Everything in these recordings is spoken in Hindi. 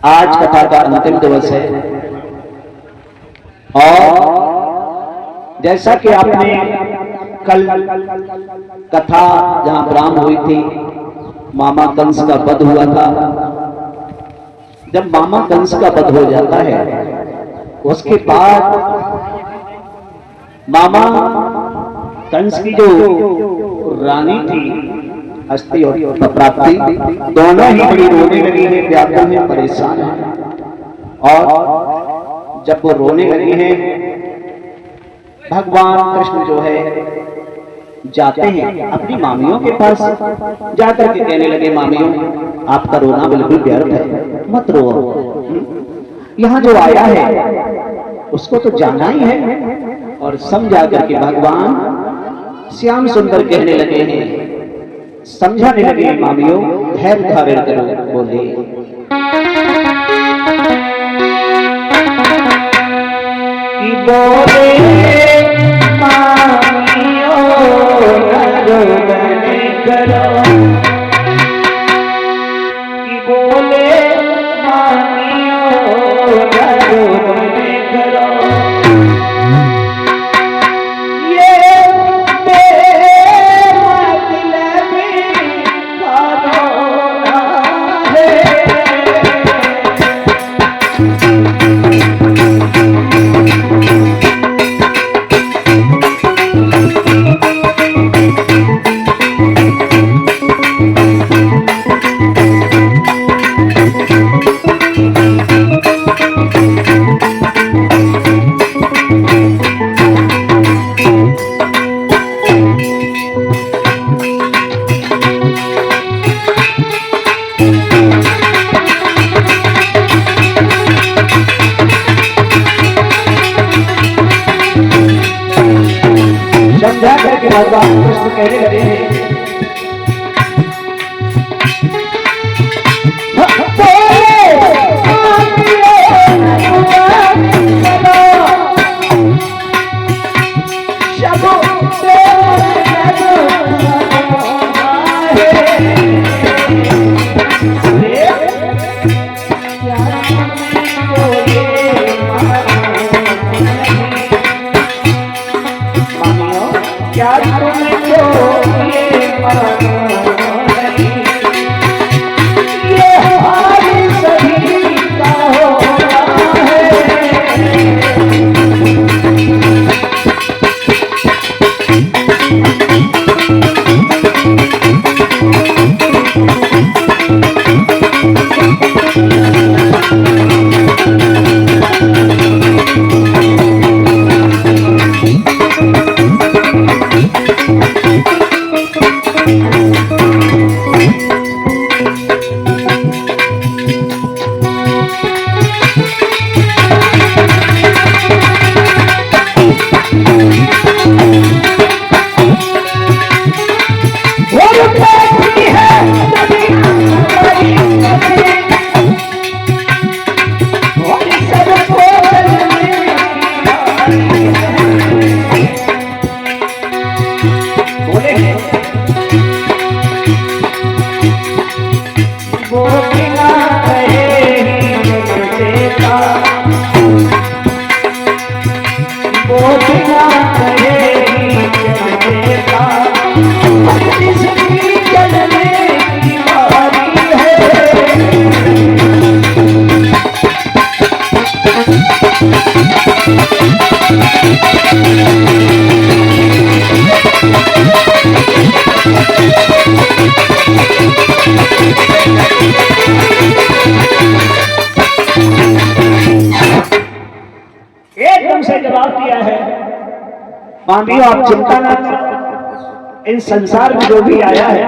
आज कथा का अंतिम दिवस है और जैसा कि आपने कल कथा जहां ब्राह्म हुई थी, मामा कंस का वध हुआ था। जब मामा कंस का वध हो जाता है उसके बाद मामा कंस की जो रानी थी हस्ती और प्राप्ति, दोनों ही बड़ी रोने लगी है, व्याकुल है, परेशान है। और जब वो रोने लगी है, भगवान कृष्ण जो है जाते हैं अपनी मामियों के पास, जाकर के कहने लगे, मामियों आपका रोना बिल्कुल व्यर्थ है, मत रो। यहाँ जो आया है उसको तो जाना ही है। और समझा करके भगवान श्याम सुंदर कहने लगे हैं, समझाने लगे, मामियों धैर्य धारण करो। बोले कि बोले मामियों करो, कि बोले मामियों करो। समझा करके भगवान कृष्ण कहने लगे हैं, एकदम से जवाब दिया है, मामियों आप चिंता ना करो, इन संसार में जो भी आया है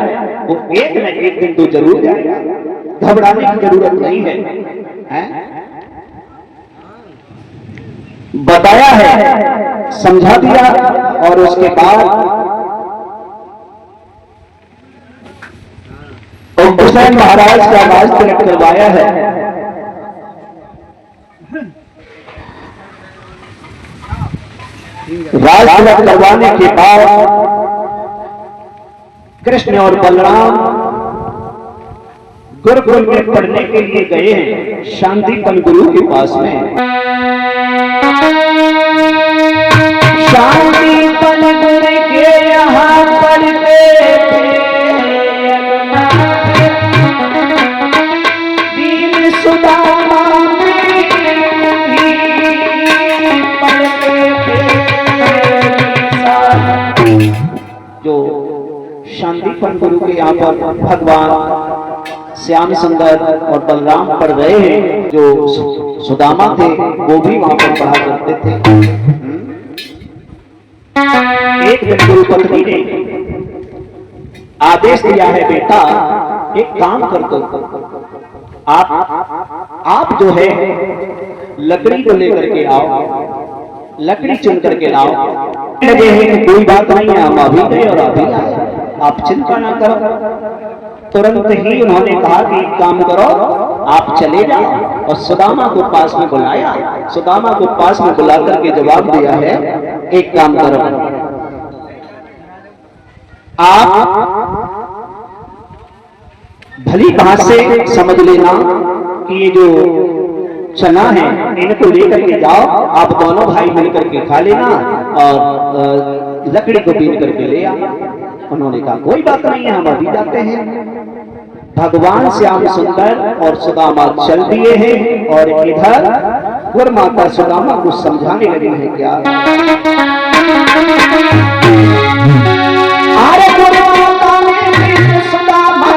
वो एक न एक दिन तो जरूर जाएगा, घबराने की जरूरत नहीं है? बताया है, समझा दिया और उसके बाद हुसैन महाराज का राज तिलक करवाया है। राज तिलक करवाने के बाद कृष्ण और बलराम गुरुकुल में पढ़ने के लिए गए हैं शांतिपन गुरु के पास में। शांतिपन गुरु के यहाँ पढ़ते दीन सुदामा जो शांतिपन गुरु के यहाँ पर भगवान श्याम सुंदर और बलराम पढ़ रहे हैं, जो सुदामा थे वो भी वहां पर पढ़ा करते थे। एक दिन गुरु पत्नी ने आदेश दिया है, बेटा एक काम कर दो, आप जो है लकड़ी को लेकर के आओ, लकड़ी चुन करके लाओ। लगे हैं कि कोई बात नहीं है, हम अभी गए और अभी आए, आप चिंता ना करो। तुरंत ही उन्होंने कहा कि एक काम करो, आप चले जाओ, और सुदामा को पास में बुलाया। सुदामा को पास में बुला करके जवाब दिया है, एक काम करो, आप भली बात से समझ लेना कि ये जो चना है इनको लेकर के जाओ, आप दोनों भाई मिलकर के खा लेना और लकड़ी को बीन करके ले आओ। उन्होंने कहा कोई बात नहीं है, हम अभी जाते हैं। भगवान श्याम सुंदर और सुदामा चल दिए हैं, और इधर गुरुमाता सुदामा को समझाने लगी है क्या, अरे गुरुमाता ने सुदामा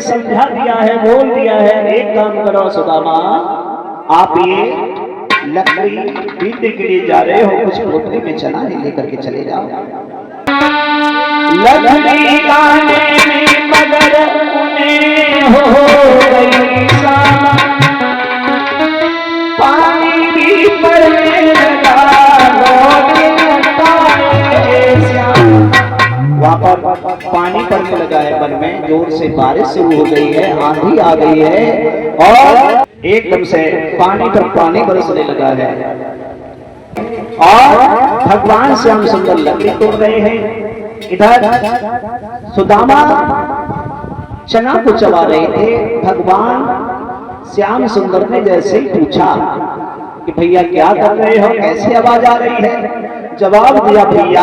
समझा दिया है, बोल दिया है, एक काम करो सुदामा, आप ये लकड़ी बीनने के लिए जा रहे हो, कुछ टोकरी में चना है लेकर के चले जाओ। लकड़ी आने में मगर उन्हें हो गई सामा, पानी भी पड़ने लगा, वहां पर पानी पड़ने लगा है वन में, जोर से बारिश शुरू हो गई है, आंधी आ गई है और एकदम से पानी पर पानी बरसने लगा है। और भगवान श्याम सुंदर लकड़ी तोड़ रहे हैं, इधर सुदामा चना को चबा रहे थे। भगवान श्याम सुंदर ने जैसे ही पूछा कि भैया क्या कर रहे हो, कैसे आवाज आ रही है, जवाब दिया भैया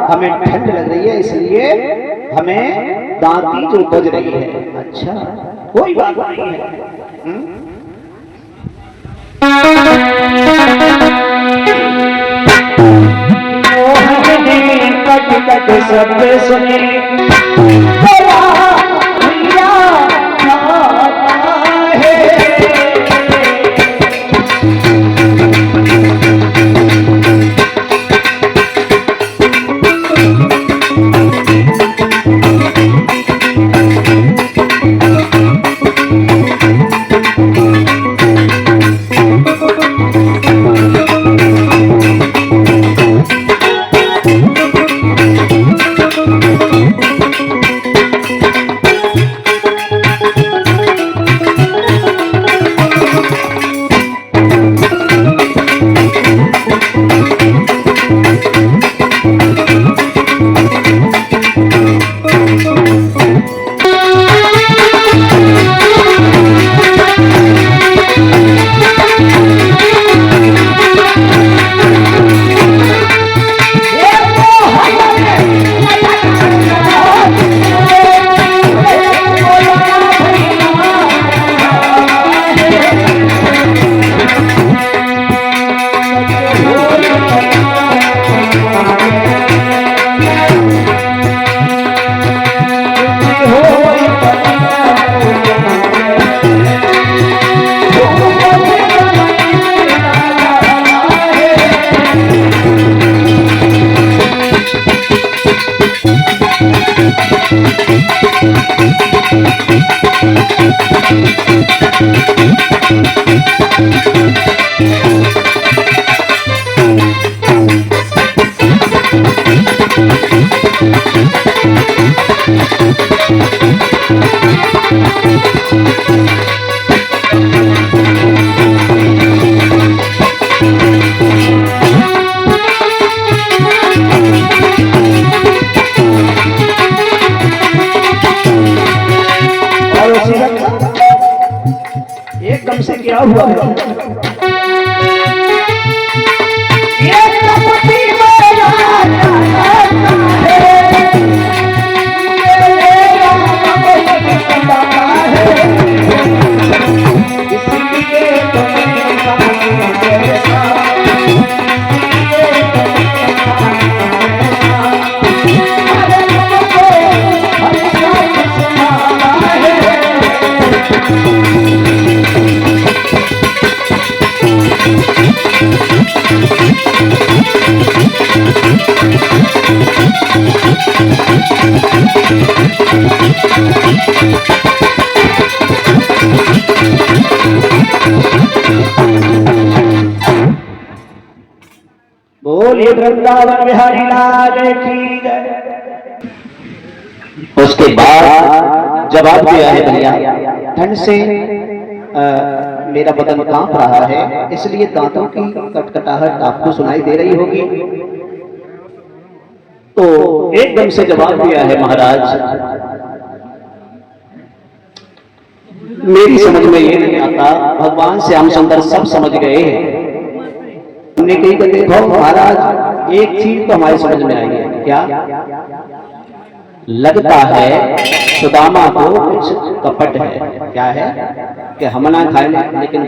हमें ठंड लग रही है इसलिए हमें दांती जो बज रही है। अच्छा कोई बात नहीं है। शब्द सुने एकदम से क्या हुआ है? बोलिए वृंदावन बिहारी लाल की जय। उसके बाद जवाब दिया है भैया, ठंड से मेरा बदन कांप रहा है, इसलिए दांतों की कटकटाहट आपको सुनाई दे रही होगी। तो एकदम से जवाब दिया है महाराज, मेरी समझ में ये नहीं आता, भगवान श्याम सुंदर सब समझ गए हैं। हमने कही कि देखो महाराज, एक चीज तो हमारी समझ में आई है। क्या? लगता है सुदामा को कुछ कपट है। क्या है? कि हम ना खाए लेकिन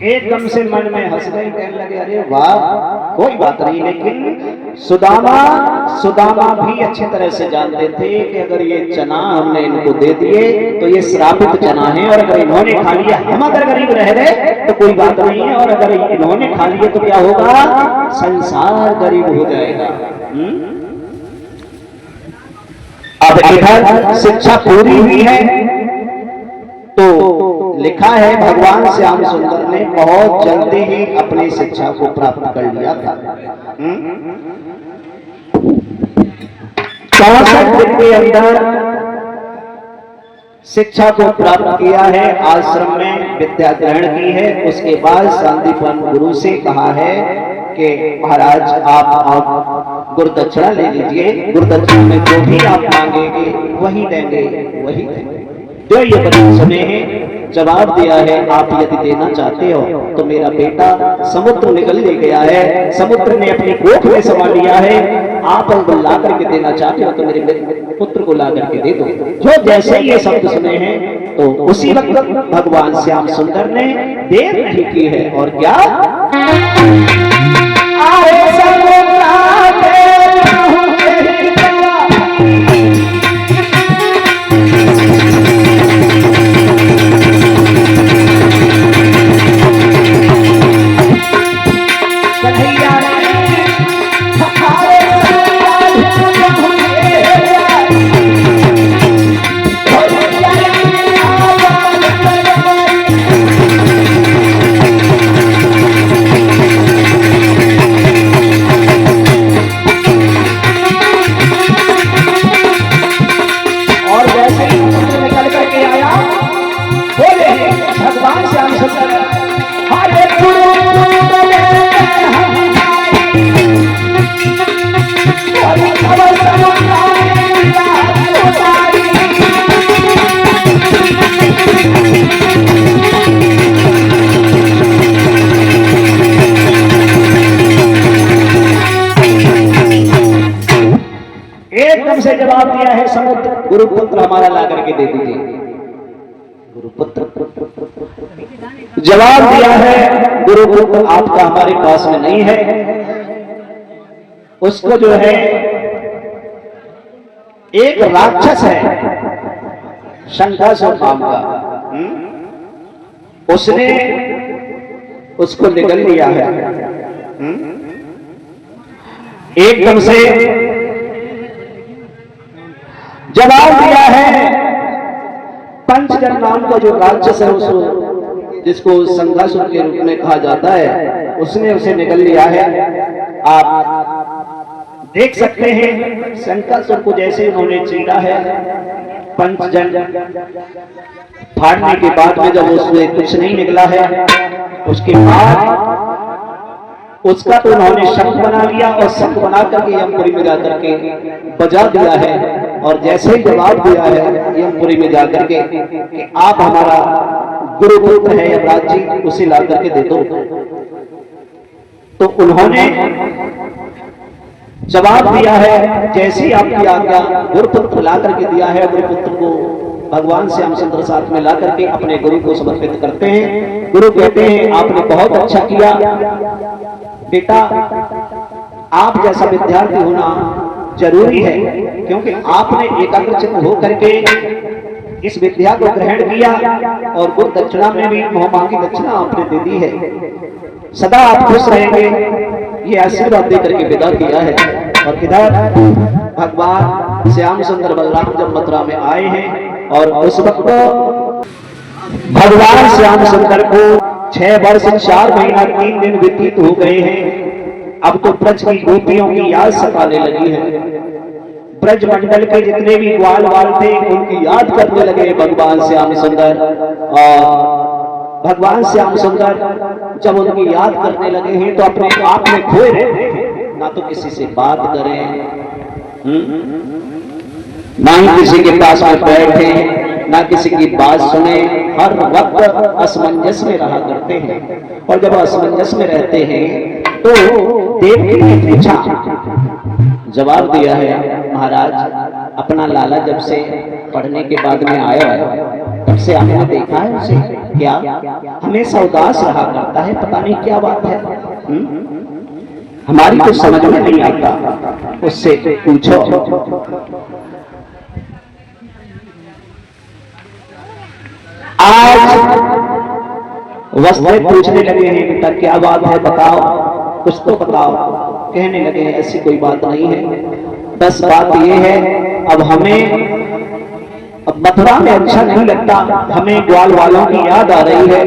एकदम से मन में हंस गई, कहने लगे अरे वाह, कोई बात नहीं। लेकिन सुदामा भी अच्छी तरह से जानते थे कि अगर ये चना हमने इनको दे दिए तो ये श्रापित चना है, और अगर इन्होंने खा लिया, हम अगर गरीब रह गए तो कोई बात नहीं है, और अगर इन्होंने खा लिया तो क्या होगा? संसार गरीब हो जाएगा। अब इधर शिक्षा पूरी हुई है तो लिखा है भगवान श्याम सुंदर ने बहुत जल्दी ही अपनी शिक्षा को प्राप्त कर लिया था। 64 दिन के अंदर शिक्षा को प्राप्त किया है, आश्रम में विद्या ग्रहण की है। उसके बाद सांदीपन गुरु से कहा है कि महाराज आप गुरुदक्षिणा ले लीजिए, गुरुदक्षिणा में जो भी आप मांगेंगे वही देंगे, वही देंगे। जो ये वचन सुने हैं, जवाब दिया है आप यदि देना चाहते हो तो मेरा बेटा समुद्र निकल ले गया है, समुद्र ने अपनी कोख में समा लिया है, आप अगर ला करके देना चाहते हो तो मेरे पुत्र को ला करके दे दो। जो जैसे ये शब्द सुने हैं तो उसी वक्त भगवान श्याम सुंदर ने देर नहीं की है, और क्या कन्हैया समुद्र गुरुपुत्र हमारा ला करके दे दीजिए। गुरुपुत्र जवाब दिया है, गुरुपुत्र आपका हमारे पास में नहीं है। उसको जो है एक राक्षस है शंखासुर नाम का, उसने उसको निगल लिया है। एकदम से जवाब दिया है, पंचजन नाम का जो राक्षस है उसको, जिसको शंखासुर के रूप में कहा जाता है, उसने उसे निगल लिया है। आप देख सकते हैं शंखासुर को जैसे उन्होंने चीरा है, पंचजन फाड़ने के बाद में जब उसमें कुछ नहीं निकला है, उसके बाद उसका तो उन्होंने शंख बना लिया और शंख बना करके यमपुरी में जाकर के बजा दिया है। और जैसे ही जवाब दिया है यमपुरी में जाकर के कि आप हमारा गुरुपुत्र है यमराज जी, उसे ला करके दे दो, तो उन्होंने जवाब दिया है, जैसी आपकी आज्ञा, गुरुपुत्र ला करके दिया है। गुरुपुत्र को भगवान श्यामसुंदर साथ में ला करके अपने गुरु को समर्पित करते हैं। गुरु कहते हैं आपने बहुत अच्छा किया बेटा, आप जैसा विद्यार्थी होना जरूरी है, क्योंकि आपने एकाग्रचित्त होकर के इस विद्या को ग्रहण किया और गुरु दक्षिणा में भी बहुमांगी दक्षिणा आपने दे दी है। सदा आप खुश रहेंगे, ये आशीर्वाद देकर के विदा किया है। और इधर भगवान श्याम सुंदर बलराम जब मथुरा में आए हैं और उस वक्त भगवान श्याम सुंदर को 6 वर्ष 4 महीना 3 दिन व्यतीत हो गए हैं। अब तो ब्रज की गोपियों की याद सताने लगी है। ब्रज मंडल के जितने भी ग्वाल वाल थे उनकी याद करने लगे भगवान श्याम सुंदर। और भगवान श्याम सुंदर जब उनकी याद करने लगे हैं तो अपने आप में खोए रहते हैं, ना तो किसी से बात करें, ना ही किसी के पास में बैठे, ना किसी की बात सुने, हर वक्त असमंजस में रहा करते हैं। और जब असमंजस में रहते हैं तो देवकी ने पूछा, जवाब दिया है महाराज, अपना लाला जब से पढ़ने के बाद में आया है तब से आपने देखा है उसे क्या हमेशा उदास रहा करता है, पता नहीं क्या बात है। हमारी तो समझ में नहीं आता, उससे पूछो। आज वस्त्र पूछने लगे हैं बेटा क्या बात है, बताओ, कुछ तो बताओ। कहने लगे हैं ऐसी कोई बात नहीं है, बस बात ये है अब हमें अब मथुरा में अच्छा नहीं लगता, हमें ग्वाल वालों की याद आ रही है।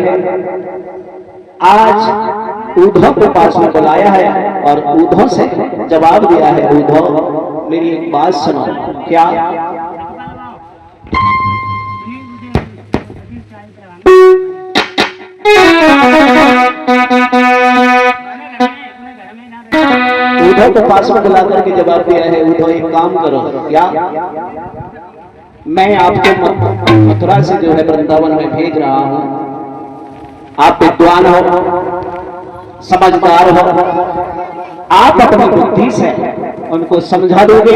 आज उद्धव को पास में बुलाया है और उद्धव से जवाब दिया है, उद्धव मेरी एक बात सुनो। क्या? उद्धव को पास में बुला करके जवाब दिया है, उद्धव एक काम करो। क्या? मैं आपको मथुरा से जो है वृंदावन में भेज रहा हूं, आप विद्वान हो, समझदार हो, आप अपनी बुद्धि से उनको समझा दोगे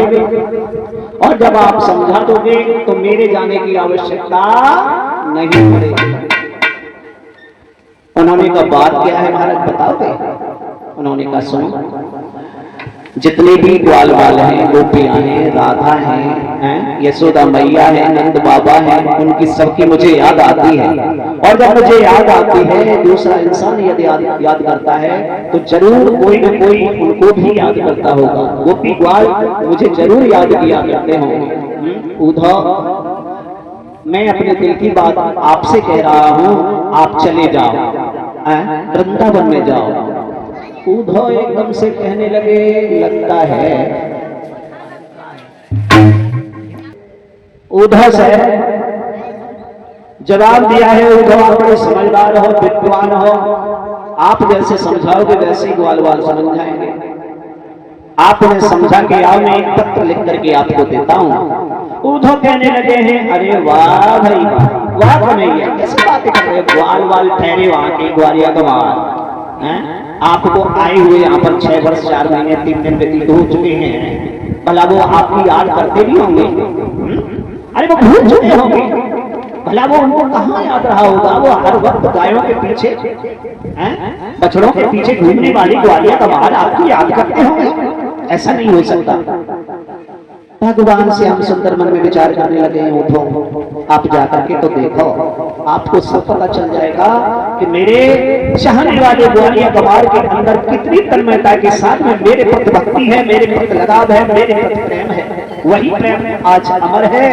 और जब आप समझा दोगे तो मेरे जाने की आवश्यकता नहीं पड़ेगी। उन्होंने कहा बात क्या है महाराज बताओगे? उन्होंने कहा सुनो, जितने भी ग्वाल वाल हैं, गोपियां हैं, राधा हैं, यशोदा मैया है, नंद बाबा है, उनकी सबकी मुझे याद आती है। और जब मुझे याद आती है, दूसरा इंसान यदि याद करता है तो जरूर कोई न कोई उनको भी याद करता होगा। गोपी ग्वाल मुझे जरूर याद किया करते होंगे। उद्धव मैं अपने दिल की बात आपसे कह रहा हूं, आप चले जाओ, वृंदावन में जाओ। उद्धव एकदम से कहने लगे, लगता है उद्धव से जवाब दिया है, उद्धव आप बड़े समझदार हो, विद्वान हो, आप जैसे समझाओगे वैसे ही ग्वाल वाल समझ जाएंगे। आपने समझा कि आओ मैं एक पत्र लिख करके आपको देता हूं। उद्धव कहने लगे हैं, अरे वाह भाई वाह, कन्हैया कैसे बातें कर रहे हो, ग्वाल वाल ठहरे वहां के ग्वालिया कमाल, आपको आए हुए यहाँ पर 6 वर्ष 4 महीने 3 दिन व्यतीत हो चुके हैं, भला वो आपकी याद करते भी होंगे? अरे वो भूल चुके होंगे, भला वो उनको कहाँ याद रहा होगा? वो हर वक्त गायों के पीछे, बछड़ों के पीछे घूमने वाली ग्वालिया कमाल आपकी याद करते होंगे? ऐसा नहीं हो सकता। भगवान से हम सुंदर मन में विचार करने लगे हैं। उठो, आप जाकर के तो देखो, आपको सब पता चल जाएगा कि मेरे चाहने वाले ग्वालिया कमाल के अंदर कितनी तन्मयता के साथ में मेरे प्रति भक्ति है, मेरे प्रति लगाव है, मेरे प्रति प्रेम है। वही प्रेम आज अमर है।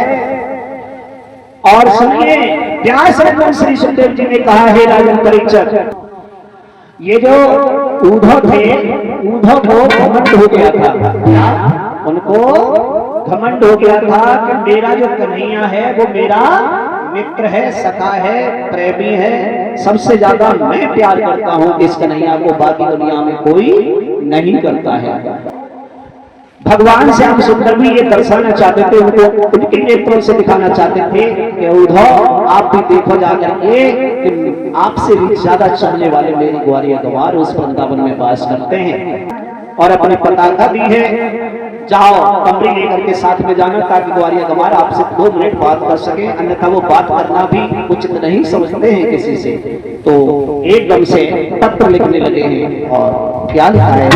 और सुनिए, व्यास श्री सुखदेव जी ने कहा है, राजन परीक्षक, ये जो उद्धव थे, उद्धव को घमंड हो गया था, उनको घमंड हो गया था कि मेरा जो कन्हैया है वो मेरा मित्र है, सखा है, प्रेमी है, सबसे ज्यादा मैं प्यार करता हूं इस कन्हैया को, बाकी दुनिया में कोई नहीं करता है। भगवान श्याम सुंदर भी ये दर्शाना चाहते थे, उनको उनके नेत्रों से दिखाना चाहते थे कि उद्धव आप भी देखो जाकर के कि आपसे भी ज्यादा चलने वाले मेरे ग्वालिया गंवार उस वृंदावन में वास करते हैं। और अपने पताका दी है, जाओ कमरी लेकर के साथ में जाना, ताकि ग्वालिया गंवार आपसे 2 मिनट बात कर सके, अन्यथा वो बात करना भी उचित नहीं समझते हैं किसी से। तो एकदम से पत्र लिखने लगे हैं। और क्या लिखा है?